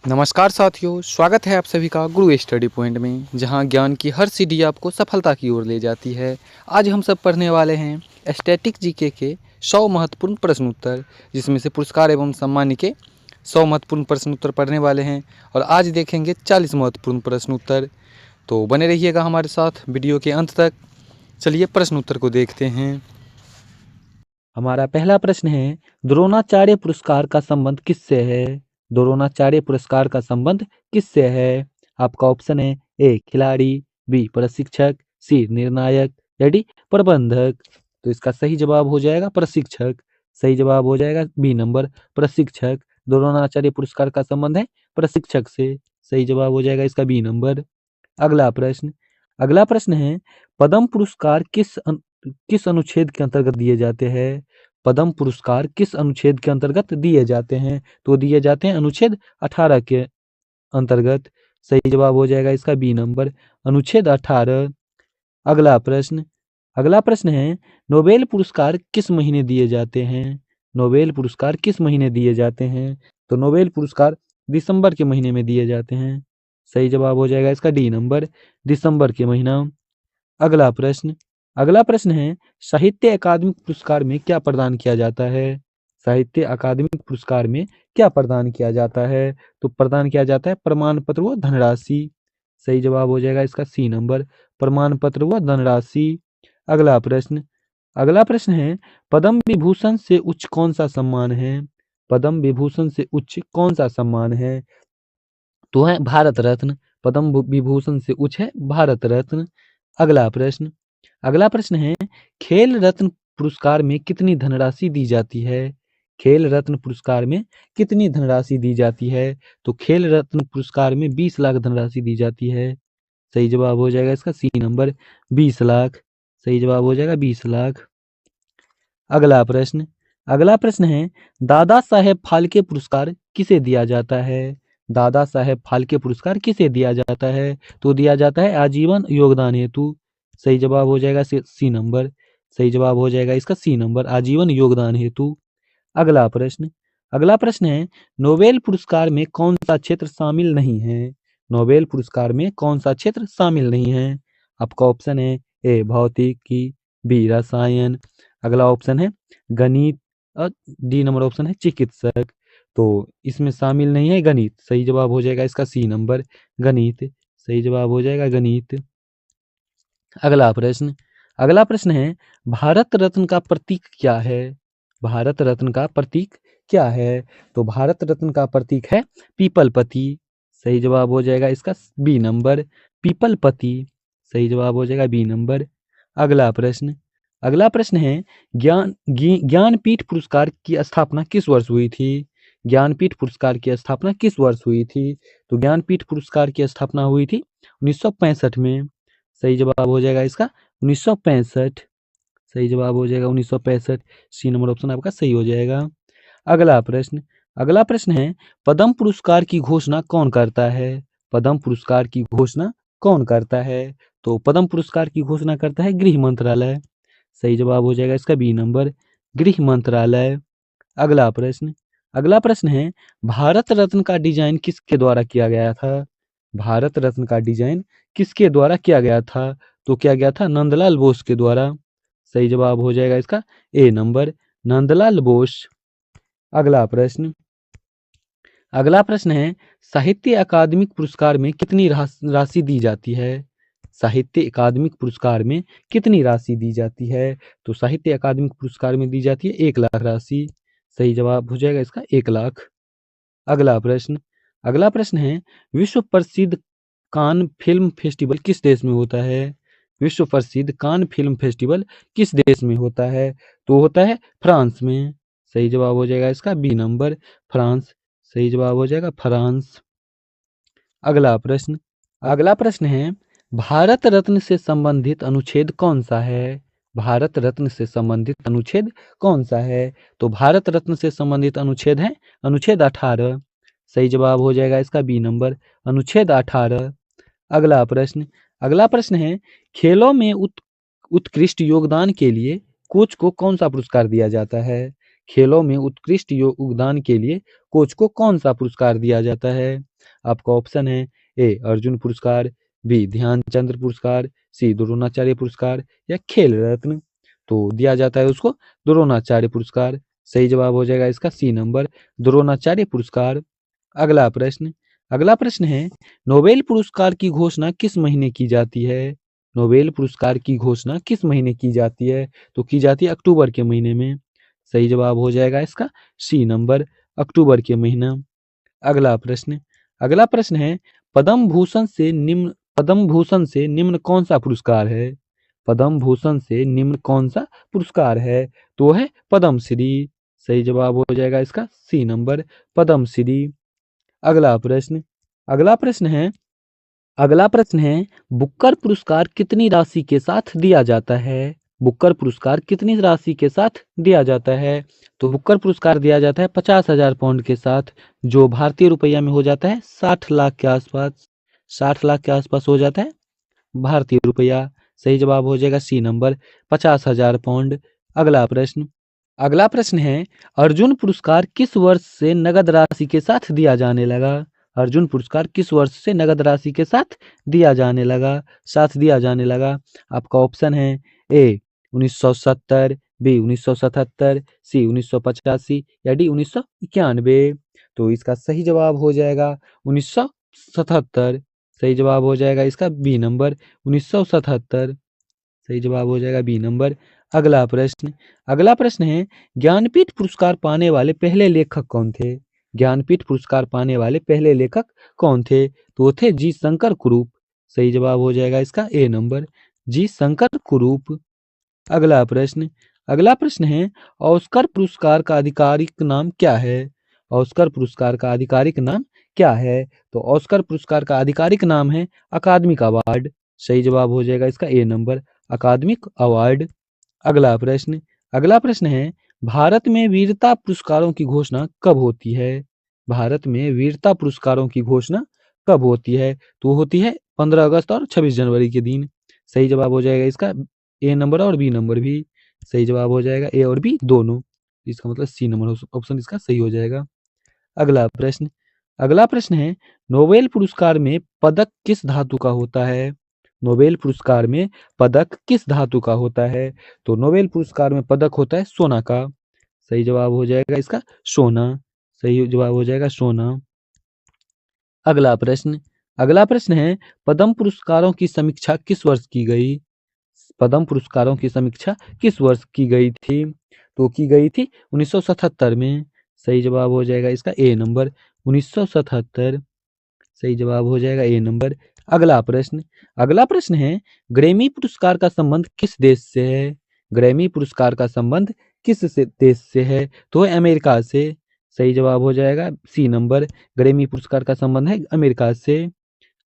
नमस्कार साथियों, स्वागत है आप सभी का गुरु स्टडी पॉइंट में, जहां ज्ञान की हर सीढ़ी आपको सफलता की ओर ले जाती है। आज हम सब पढ़ने वाले हैं स्टैटिक जीके के 100 महत्वपूर्ण प्रश्न उत्तर, जिसमें से पुरस्कार एवं सम्मान के 100 महत्वपूर्ण प्रश्न उत्तर पढ़ने वाले हैं। और आज देखेंगे 40 महत्वपूर्ण प्रश्न उत्तर। तो बने रहिएगा हमारे साथ वीडियो के अंत तक। चलिए प्रश्न उत्तर को देखते हैं। हमारा पहला प्रश्न है, द्रोणाचार्य पुरस्कार का संबंध किससे है? द्रोणाचार्य पुरस्कार का संबंध किससे है? आपका ऑप्शन है ए खिलाड़ी, बी प्रशिक्षक, सी निर्णायक या डी प्रबंधक। तो इसका सही जवाब हो जाएगा प्रशिक्षक। सही जवाब हो जाएगा बी नंबर प्रशिक्षक। द्रोणाचार्य पुरस्कार का संबंध है प्रशिक्षक से। सही जवाब हो जाएगा इसका बी नंबर। अगला प्रश्न अगला प्रश्न है, पद्म पुरस्कार किस अनुच्छेद के अंतर्गत दिए जाते हैं? पद्म पुरस्कार किस अनुच्छेद के अंतर्गत दिए जाते हैं? तो दिए जाते हैं अनुच्छेद 18 के अंतर्गत। सही जवाब हो जाएगा इसका बी नंबर, अनुच्छेद 18। अगला प्रश्न है, नोबेल पुरस्कार किस महीने दिए जाते हैं? नोबेल पुरस्कार किस महीने दिए जाते हैं? तो नोबेल पुरस्कार दिसंबर के महीने में दिए जाते हैं। सही जवाब हो जाएगा इसका डी नंबर, दिसंबर के महीना। अगला प्रश्न अगला प्रश्न है, साहित्य अकादमी पुरस्कार में क्या प्रदान किया जाता है? साहित्य अकादमी पुरस्कार में क्या प्रदान किया जाता है? तो प्रदान किया जाता है प्रमाण पत्र व धनराशि। सही जवाब हो जाएगा इसका सी नंबर, प्रमाण पत्र व धनराशि। अगला प्रश्न अगला प्रश्न है, पद्म विभूषण से उच्च कौन सा सम्मान है? पद्म विभूषण से उच्च कौन सा सम्मान है? तो है भारत रत्न। पद्म विभूषण से उच्च है भारत रत्न। अगला प्रश्न अगला प्रश्न है, खेल रत्न पुरस्कार में कितनी धनराशि दी जाती है? खेल रत्न पुरस्कार में कितनी धनराशि दी जाती है? तो खेल रत्न पुरस्कार में 20 लाख धनराशि दी जाती है। सही जवाब हो जाएगा इसका सी नंबर, 20 लाख। सही जवाब हो जाएगा 20 लाख। अगला प्रश्न है, दादा साहेब फाल्के पुरस्कार किसे दिया जाता है? दादा साहेब फाल्के पुरस्कार किसे दिया जाता है? तो दिया जाता है आजीवन योगदान हेतु। सही जवाब हो जाएगा सी नंबर। सही जवाब हो जाएगा इसका सी नंबर, आजीवन योगदान हेतु। अगला प्रश्न अगला प्रश्न है, नोबेल पुरस्कार में कौन सा क्षेत्र शामिल नहीं है? नोबेल पुरस्कार में कौन सा क्षेत्र शामिल नहीं है? आपका ऑप्शन है ए भौतिकी, बी रसायन, अगला ऑप्शन है गणित और डी नंबर ऑप्शन है चिकित्सक। तो इसमें शामिल नहीं है गणित। सही जवाब हो जाएगा इसका सी नंबर, गणित। सही जवाब हो जाएगा गणित। अगला प्रश्न है, भारत रत्न का प्रतीक क्या है? भारत रत्न का प्रतीक क्या है? तो भारत रत्न का प्रतीक है पीपलपति। सही जवाब हो जाएगा इसका बी नंबर, पीपलपति। सही जवाब हो जाएगा बी नंबर। अगला प्रश्न अगला प्रश्न है, ज्ञानपीठ पुरस्कार की स्थापना किस वर्ष हुई थी? ज्ञानपीठ पुरस्कार की स्थापना किस वर्ष हुई थी? तो ज्ञानपीठ पुरस्कार की स्थापना हुई थी 1965 में। सही जवाब हो जाएगा इसका 1965। सही जवाब हो जाएगा 1965। सी नंबर ऑप्शन आपका सही हो जाएगा। अगला प्रश्न अगला प्रश्न है, पद्म पुरस्कार की घोषणा कौन करता है? पद्म पुरस्कार की घोषणा कौन करता है? तो पद्म पुरस्कार की घोषणा करता है गृह मंत्रालय। सही जवाब हो जाएगा इसका बी नंबर, गृह मंत्रालय। अगला प्रश्न अगला प्रश्न है, भारत रत्न का डिजाइन किसके द्वारा किया गया था? भारत रत्न का डिजाइन किसके द्वारा किया गया था? तो किया गया था नंदलाल बोस के द्वारा। सही जवाब हो जाएगा इसका ए नंबर, नंदलाल बोस। अगला प्रश्न अगला प्रश्न है, साहित्य अकादमिक पुरस्कार में कितनी राशि दी जाती है? साहित्य अकादमिक पुरस्कार में कितनी राशि दी जाती है? तो साहित्य अकादमिक पुरस्कार में दी जाती है 1 लाख राशि। सही जवाब हो जाएगा इसका 1 लाख। अगला प्रश्न है, विश्व प्रसिद्ध कान फिल्म फेस्टिवल किस देश में होता है? विश्व प्रसिद्ध कान फिल्म फेस्टिवल किस देश में होता है? तो होता है फ्रांस में। सही जवाब हो जाएगा इसका बी नंबर, फ्रांस। सही जवाब हो जाएगा फ्रांस। अगला प्रश्न है, भारत रत्न से संबंधित अनुच्छेद कौन सा है? भारत रत्न से संबंधित अनुच्छेद कौन सा है? तो भारत रत्न से संबंधित अनुच्छेद है अनुच्छेद 18। सही जवाब हो जाएगा इसका बी नंबर, अनुच्छेद 18। अगला प्रश्न है, खेलों में उत्कृष्ट योगदान के लिए कोच को कौन सा पुरस्कार दिया जाता है? खेलों में उत्कृष्ट योगदान के लिए कोच को कौन सा पुरस्कार दिया जाता है? आपका ऑप्शन है ए अर्जुन पुरस्कार, बी ध्यानचंद्र पुरस्कार, सी द्रोणाचार्य पुरस्कार या खेल रत्न। तो दिया जाता है उसको द्रोणाचार्य पुरस्कार। सही जवाब हो जाएगा इसका सी नंबर, द्रोणाचार्य पुरस्कार। अगला प्रश्न अगला प्रश्न है, नोबेल पुरस्कार की घोषणा किस महीने की जाती है? नोबेल पुरस्कार की घोषणा किस महीने की जाती है? तो की जाती है अक्टूबर के महीने में। सही जवाब हो जाएगा इसका सी नंबर, अक्टूबर के महीना। अगला प्रश्न अगला प्रश्न है, पद्म भूषण से निम्न कौन सा पुरस्कार है? पद्म भूषण से निम्न कौन सा पुरस्कार है? तो है पद्म श्री। सही जवाब हो जाएगा इसका सी नंबर, पद्म श्री। अगला प्रश्न अगला प्रश्न है अगला प्रश्न है, बुकर पुरस्कार कितनी राशि के साथ दिया जाता है? बुकर पुरस्कार कितनी राशि के साथ दिया जाता है? तो बुकर पुरस्कार दिया जाता है 50,000 पाउंड के साथ, जो भारतीय रुपया में हो जाता है 60 लाख के आसपास। 60 लाख के आसपास हो जाता है भारतीय रुपया। सही जवाब हो जाएगा सी नंबर, 50,000 पाउंड। अगला प्रश्न अगला प्रश्न है, अर्जुन पुरस्कार किस वर्ष से नगद राशि के साथ दिया जाने लगा? अर्जुन पुरस्कार किस वर्ष से नगद राशि के साथ दिया जाने लगा? आपका ऑप्शन है ए 1970, बी 1977, सी 1985 या डी 1991। तो इसका सही जवाब हो जाएगा 1977। सही जवाब हो जाएगा इसका बी नंबर, 1977। सही जवाब हो जाएगा बी नंबर। अगला प्रश्न है, ज्ञानपीठ पुरस्कार पाने वाले पहले लेखक कौन थे? ज्ञानपीठ पुरस्कार पाने वाले पहले लेखक कौन थे? तो वो थे जी शंकर कुरूप। सही जवाब हो जाएगा इसका ए नंबर, जी शंकर कुरूप। अगला प्रश्न है, ऑस्कर पुरस्कार का आधिकारिक नाम क्या है? ऑस्कर पुरस्कार का आधिकारिक नाम क्या है? तो ऑस्कर पुरस्कार का आधिकारिक नाम है अकादमिक अवार्ड। सही जवाब हो जाएगा इसका ए नंबर, अकादमिक अवार्ड। अगला प्रश्न है, भारत में वीरता पुरस्कारों की घोषणा कब होती है? भारत में वीरता पुरस्कारों की घोषणा कब होती है? तो होती है 15 अगस्त और 26 जनवरी के दिन। सही जवाब हो जाएगा इसका ए नंबर और बी नंबर भी। सही जवाब हो जाएगा ए और बी दोनों। इसका मतलब सी नंबर ऑप्शन इसका सही हो जाएगा। अगला प्रश्न अगला प्रश्न है, नोबेल पुरस्कार में पदक किस धातु का होता है? नोबेल पुरस्कार में पदक किस धातु का होता है? तो नोबेल पुरस्कार में पदक होता है सोना का। सही जवाब हो जाएगा इसका सोना। सही जवाब हो जाएगा सोना। अगला प्रश्न है, पद्म पुरस्कारों की समीक्षा किस वर्ष की गई? पद्म पुरस्कारों की समीक्षा किस वर्ष की गई थी? तो की गई थी 1977 में। सही जवाब हो जाएगा इसका ए नंबर, 1977। सही जवाब हो जाएगा ए नंबर। अगला प्रश्न है, ग्रैमी पुरस्कार का संबंध किस देश से है? ग्रैमी पुरस्कार का संबंध देश से है? तो है अमेरिका से। सही जवाब हो जाएगा सी नंबर, ग्रैमी पुरस्कार का संबंध है अमेरिका से।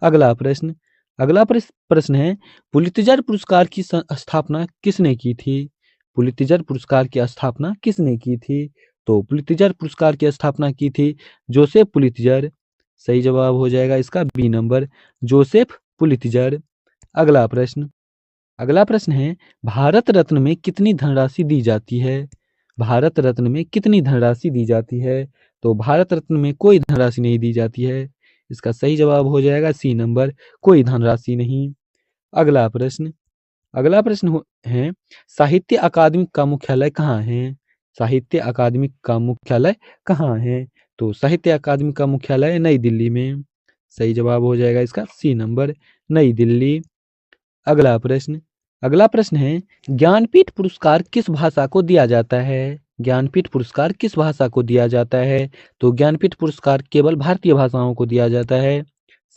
अगला प्रश्न प्रश्न है, पुलित्जर पुरस्कार की स्थापना किसने की थी? पुलित्जर पुरस्कार की स्थापना किसने की थी? तो पुलित्जर पुरस्कार की स्थापना की थी जोसेफ पुलित्जर। सही जवाब हो जाएगा इसका बी नंबर, जोसेफ पुलित्जर। अगला प्रश्न अगला प्रश्न है, भारत रत्न में कितनी धनराशि दी जाती है? भारत रत्न में कितनी धनराशि दी जाती है? तो भारत रत्न में कोई धनराशि नहीं दी जाती है। इसका सही जवाब हो जाएगा सी नंबर, कोई धनराशि नहीं। अगला प्रश्न है, साहित्य अकादमी का मुख्यालय कहाँ है? साहित्य अकादमी का मुख्यालय कहाँ है? तो साहित्य अकादमी का मुख्यालय नई दिल्ली में। सही जवाब हो जाएगा इसका सी नंबर, नई दिल्ली। अगला प्रश्न है, ज्ञानपीठ पुरस्कार किस भाषा को दिया जाता है? ज्ञानपीठ पुरस्कार किस भाषा को दिया जाता है? तो ज्ञानपीठ पुरस्कार केवल भारतीय भाषाओं को दिया जाता है।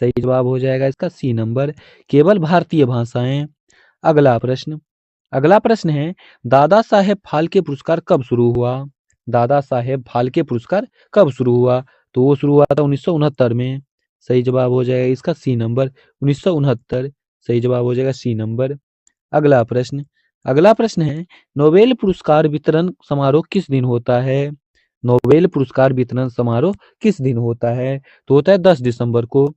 सही जवाब हो जाएगा इसका सी नंबर, केवल भारतीय भाषाएं। अगला प्रश्न है, दादा साहेब फाल्के पुरस्कार कब शुरू हुआ? दादा साहेब फाल्के पुरस्कार कब शुरू हुआ? तो वो शुरू हुआ था 1969 में। सही जवाब हो जाएगा इसका सी नंबर, 1969। सही जवाब हो जाएगा सी नंबर। अगला प्रश्न है, नोबेल पुरस्कार वितरण समारोह किस दिन होता है? नोबेल पुरस्कार वितरण समारोह किस दिन होता है? तो होता है 10 दिसंबर को।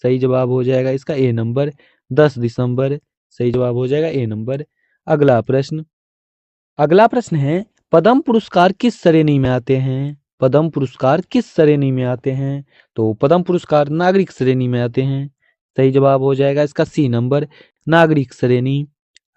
सही जवाब हो जाएगा इसका ए नंबर, 10 दिसंबर। सही जवाब हो जाएगा ए नंबर। अगला प्रश्न है, पद्म पुरस्कार किस श्रेणी में आते हैं? पद्म पुरस्कार किस श्रेणी में आते हैं? तो पद्म पुरस्कार नागरिक श्रेणी में आते हैं। सही जवाब हो जाएगा इसका सी नंबर, नागरिक श्रेणी।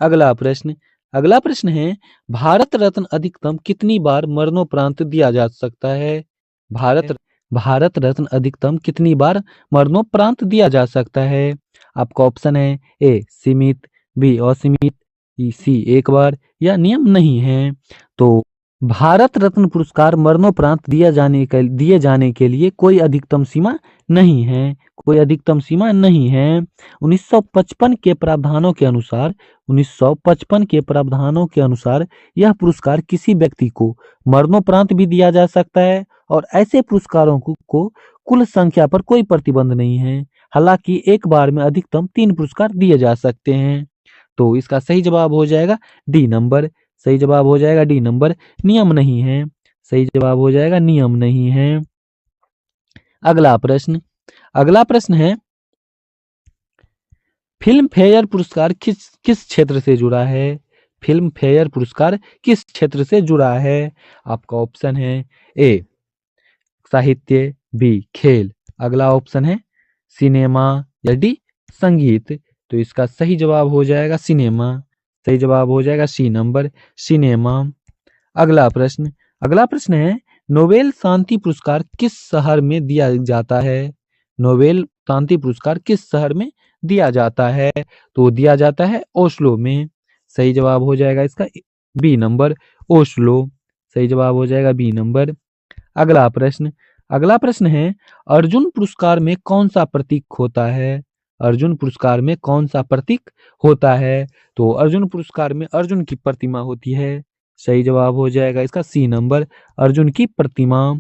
अगला प्रश्न है, भारत रत्न अधिकतम कितनी बार मरणोपरांत दिया जा सकता है? भारत रत्न अधिकतम कितनी बार मरणोपरांत दिया जा सकता है? आपका ऑप्शन है ए सीमित, बी असीमित, सी एक बार या नियम नहीं है। तो भारत रत्न पुरस्कार मरणोपरांत दिए जाने के लिए कोई अधिकतम सीमा नहीं है, कोई अधिकतम सीमा नहीं है। 1955 के प्रावधानों के अनुसार 1955 के प्रावधानों के अनुसार यह पुरस्कार किसी व्यक्ति को मरणोपरांत भी दिया जा सकता है और ऐसे पुरस्कारों को कुल संख्या पर कोई प्रतिबंध नहीं है। हालांकि एक बार में अधिकतम 3 पुरस्कार दिए जा सकते हैं। तो इसका सही जवाब हो जाएगा डी नंबर। सही जवाब हो जाएगा डी नंबर, नियम नहीं है। सही जवाब हो जाएगा नियम नहीं है। अगला प्रश्न है, फिल्म फेयर पुरस्कार किस क्षेत्र से जुड़ा है? फिल्म फेयर पुरस्कार किस क्षेत्र से जुड़ा है? आपका ऑप्शन है ए साहित्य, बी खेल, अगला ऑप्शन है सिनेमा या डी संगीत। तो इसका सही जवाब हो जाएगा सिनेमा। सही जवाब हो जाएगा सी नंबर, सिनेमा। अगला प्रश्न है, नोबेल शांति पुरस्कार किस शहर में दिया जाता है? नोबेल शांति पुरस्कार किस शहर में दिया जाता है? तो दिया जाता है ओस्लो में। सही जवाब हो जाएगा इसका बी नंबर, ओस्लो। सही जवाब हो जाएगा बी नंबर। अगला प्रश्न है, अर्जुन पुरस्कार में कौन सा प्रतीक होता है? अर्जुन पुरस्कार में कौन सा प्रतीक होता है? तो अर्जुन पुरस्कार में अर्जुन की प्रतिमा होती है। सही जवाब हो जाएगा इसका सी नंबर, अर्जुन की प्रतिमा।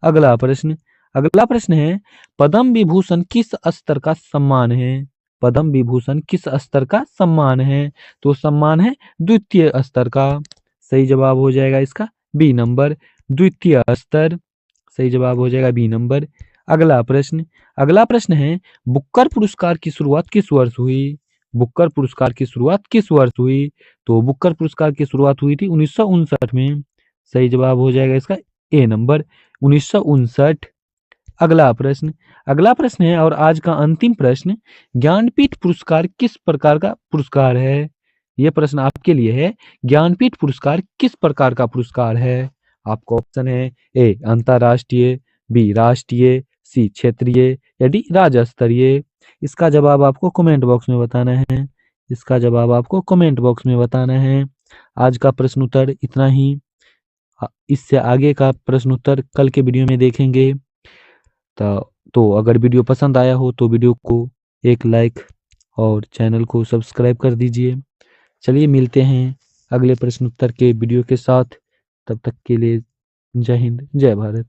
अगला प्रश्न है, पद्म विभूषण किस स्तर का सम्मान है? पद्म विभूषण किस स्तर का सम्मान है? तो सम्मान है द्वितीय स्तर का। सही जवाब हो जाएगा इसका बी नंबर, द्वितीय स्तर। सही जवाब हो जाएगा बी नंबर। अगला प्रश्न है, बुक्कर पुरस्कार की शुरुआत किस वर्ष हुई? बुक्कर पुरस्कार की शुरुआत किस वर्ष हुई? तो बुक्कर पुरस्कार की शुरुआत हुई थी 1959 में। सही जवाब हो जाएगा इसका ए नंबर, 1959। अगला प्रश्न है और आज का अंतिम प्रश्न, ज्ञानपीठ पुरस्कार किस प्रकार का पुरस्कार है? यह प्रश्न आपके लिए है, ज्ञानपीठ पुरस्कार किस प्रकार का पुरस्कार है? आपका ऑप्शन है ए अंतरराष्ट्रीय, बी राष्ट्रीय, सी क्षेत्रीय या डी राज्य स्तरीय। इसका जवाब आपको कमेंट बॉक्स में बताना है। इसका जवाब आपको कमेंट बॉक्स में बताना है। आज का प्रश्न उत्तर इतना ही। इससे आगे का प्रश्न उत्तर कल के वीडियो में देखेंगे। तो अगर वीडियो पसंद आया हो तो वीडियो को एक लाइक और चैनल को सब्सक्राइब कर दीजिए। चलिए मिलते हैं अगले प्रश्न उत्तर के वीडियो के साथ। तब तक के लिए जय हिंद, जय भारत।